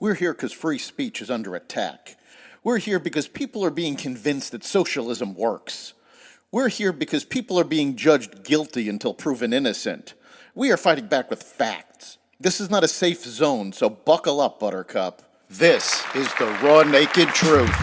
We're here because free speech is under attack. We're here because people are being convinced that socialism works. We're here because people are being judged guilty until proven innocent. We are fighting back with facts. This is not a safe zone, so buckle up, Buttercup. This is the raw, naked truth.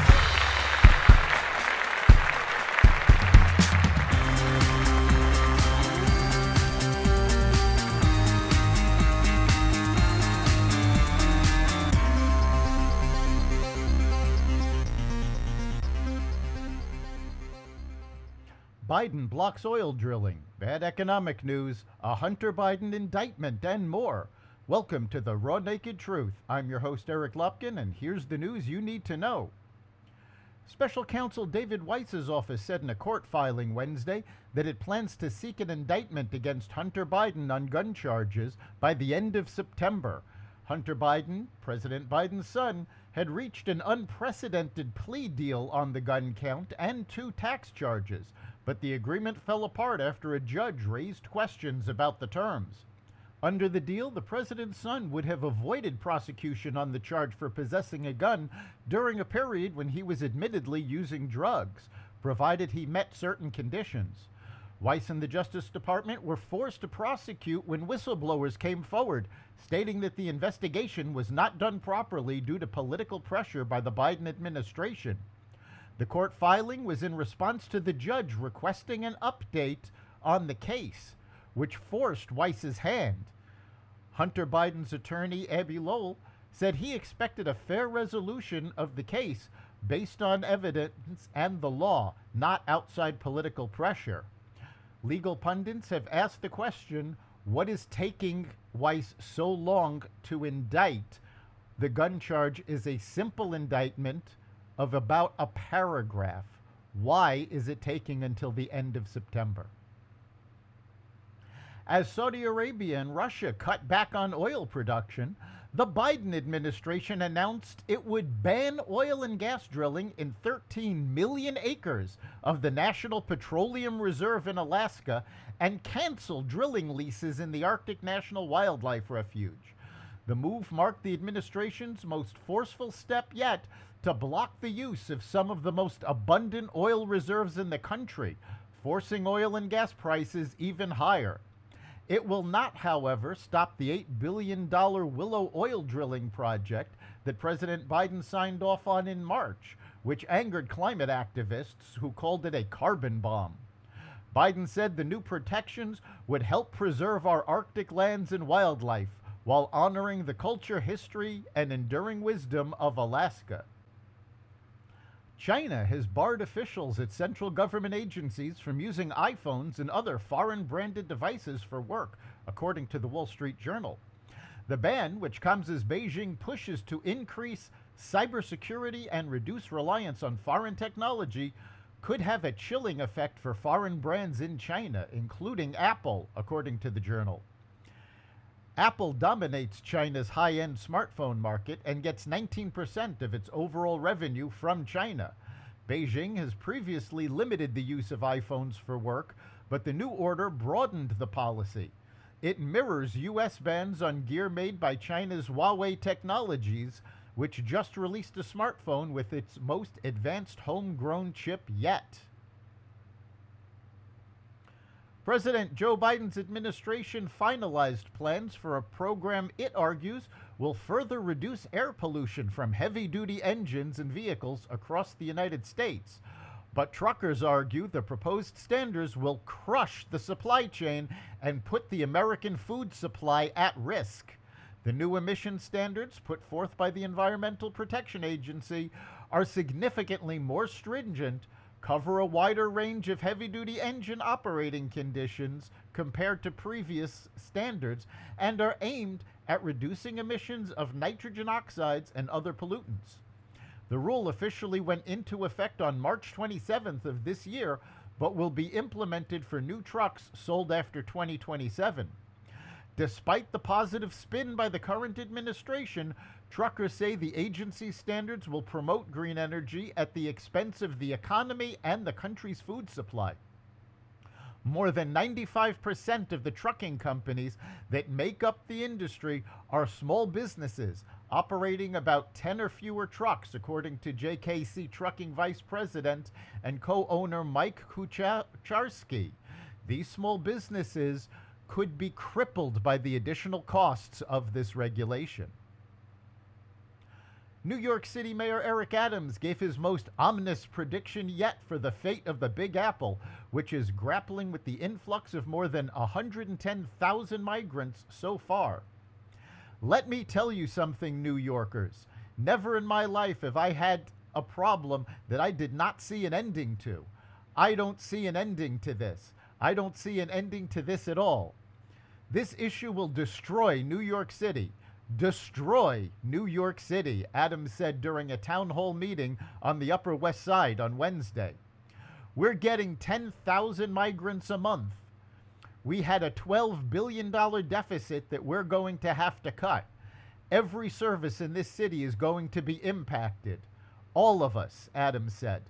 Biden blocks oil drilling, bad economic news, a Hunter Biden indictment, and more. Welcome to the Raw Naked Truth. I'm your host, Eric Lupkin, and here's the news you need to know. Special Counsel David Weiss's office said in a court filing Wednesday that it plans to seek an indictment against Hunter Biden on gun charges by the end of September. Hunter Biden, President Biden's son, had reached an unprecedented plea deal on the gun count and 2 tax charges, but the agreement fell apart after a judge raised questions about the terms. Under the deal, the president's son would have avoided prosecution on the charge for possessing a gun during a period when he was admittedly using drugs, provided he met certain conditions. Weiss and the Justice Department were forced to prosecute when whistleblowers came forward, stating that the investigation was not done properly due to political pressure by the Biden administration. The court filing was in response to the judge requesting an update on the case, which forced Weiss's hand. Hunter Biden's attorney, Abby Lowell, said he expected a fair resolution of the case based on evidence and the law, not outside political pressure. Legal pundits have asked the question, what is taking Weiss so long to indict? The gun charge is a simple indictment of about a paragraph. Why is it taking until the end of September? As Saudi Arabia and Russia cut back on oil production, the Biden administration announced it would ban oil and gas drilling in 13 million acres of the National Petroleum Reserve in Alaska and cancel drilling leases in the Arctic National Wildlife Refuge. The move marked the administration's most forceful step yet to block the use of some of the most abundant oil reserves in the country, forcing oil and gas prices even higher. It will not, however, stop the $8 billion Willow oil drilling project that President Biden signed off on in March, which angered climate activists who called it a carbon bomb. Biden said the new protections would help preserve our Arctic lands and wildlife while honoring the culture, history, and enduring wisdom of Alaska. China has barred officials at central government agencies from using iPhones and other foreign-branded devices for work, according to the Wall Street Journal. The ban, which comes as Beijing pushes to increase cybersecurity and reduce reliance on foreign technology, could have a chilling effect for foreign brands in China, including Apple, according to the journal. Apple dominates China's high-end smartphone market and gets 19% of its overall revenue from China. Beijing has previously limited the use of iPhones for work, but the new order broadened the policy. It mirrors U.S. bans on gear made by China's Huawei Technologies, which just released a smartphone with its most advanced homegrown chip yet. President Joe Biden's administration finalized plans for a program it argues will further reduce air pollution from heavy-duty engines and vehicles across the United States. But truckers argue the proposed standards will crush the supply chain and put the American food supply at risk. The new emission standards put forth by the Environmental Protection Agency are significantly more stringent, cover a wider range of heavy-duty engine operating conditions compared to previous standards, and are aimed at reducing emissions of nitrogen oxides and other pollutants. The rule officially went into effect on March 27th of this year, but will be implemented for new trucks sold after 2027. Despite the positive spin by the current administration, truckers say the agency's standards will promote green energy at the expense of the economy and the country's food supply. More than 95% of the trucking companies that make up the industry are small businesses, operating about 10 or fewer trucks, according to JKC Trucking Vice President and co-owner Mike Kucharski. These small businesses could be crippled by the additional costs of this regulation. New York City Mayor Eric Adams gave his most ominous prediction yet for the fate of the Big Apple, which is grappling with the influx of more than 110,000 migrants so far. Let me tell you something, New Yorkers. Never in my life have I had a problem that I did not see an ending to. I don't see an ending to this. I don't see an ending to this at all. This issue will destroy New York City. Destroy New York City, Adams said during a town hall meeting on the Upper West Side on Wednesday. We're getting 10,000 migrants a month. We had a $12 billion deficit that we're going to have to cut. Every service in this city is going to be impacted. All of us, Adams said.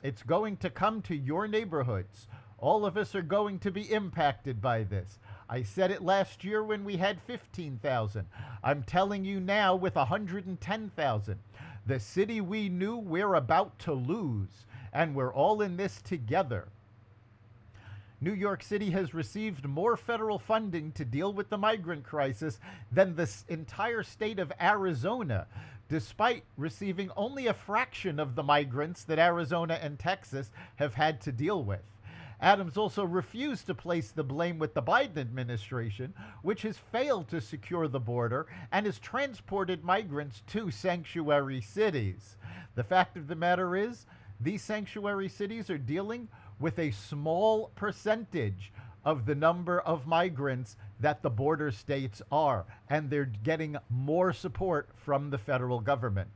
It's going to come to your neighborhoods. All of us are going to be impacted by this. I said it last year when we had 15,000. I'm telling you now with 110,000. The city we knew we're about to lose, and we're all in this together. New York City has received more federal funding to deal with the migrant crisis than the entire state of Arizona, despite receiving only a fraction of the migrants that Arizona and Texas have had to deal with. Adams also refused to place the blame with the Biden administration, which has failed to secure the border and has transported migrants to sanctuary cities. The fact of the matter is, these sanctuary cities are dealing with a small percentage of the number of migrants that the border states are, and they're getting more support from the federal government.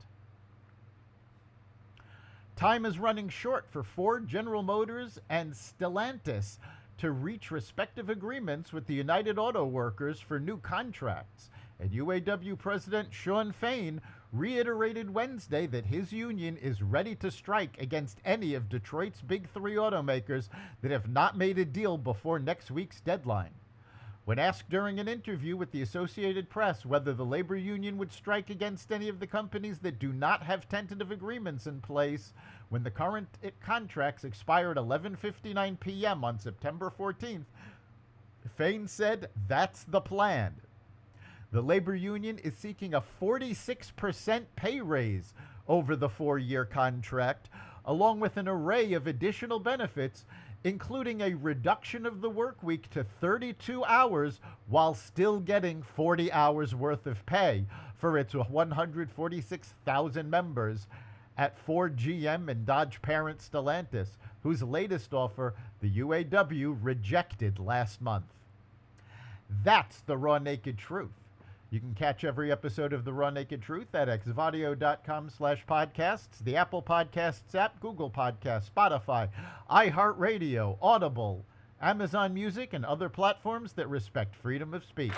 Time is running short for Ford, General Motors, and Stellantis to reach respective agreements with the United Auto Workers for new contracts. And UAW President Shawn Fain reiterated Wednesday that his union is ready to strike against any of Detroit's big three automakers that have not made a deal before next week's deadline. When asked during an interview with the Associated Press whether the labor union would strike against any of the companies that do not have tentative agreements in place when the current contracts expire at 11:59 p.m. on September 14th, Fain said that's the plan. The labor union is seeking a 46% pay raise over the 4-year contract, along with an array of additional benefits, including a reduction of the work week to 32 hours while still getting 40 hours worth of pay for its 146,000 members at Ford, GM, and Dodge parent Stellantis, whose latest offer the UAW rejected last month. That's the Raw Naked Truth. You can catch every episode of The Raw Naked Truth at xvadio.com/podcasts, the Apple Podcasts app, Google Podcasts, Spotify, iHeartRadio, Audible, Amazon Music, and other platforms that respect freedom of speech.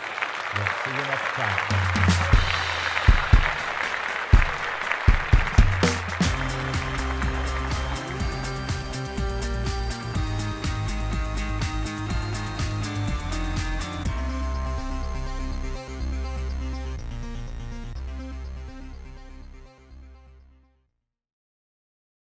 We'll see you next time.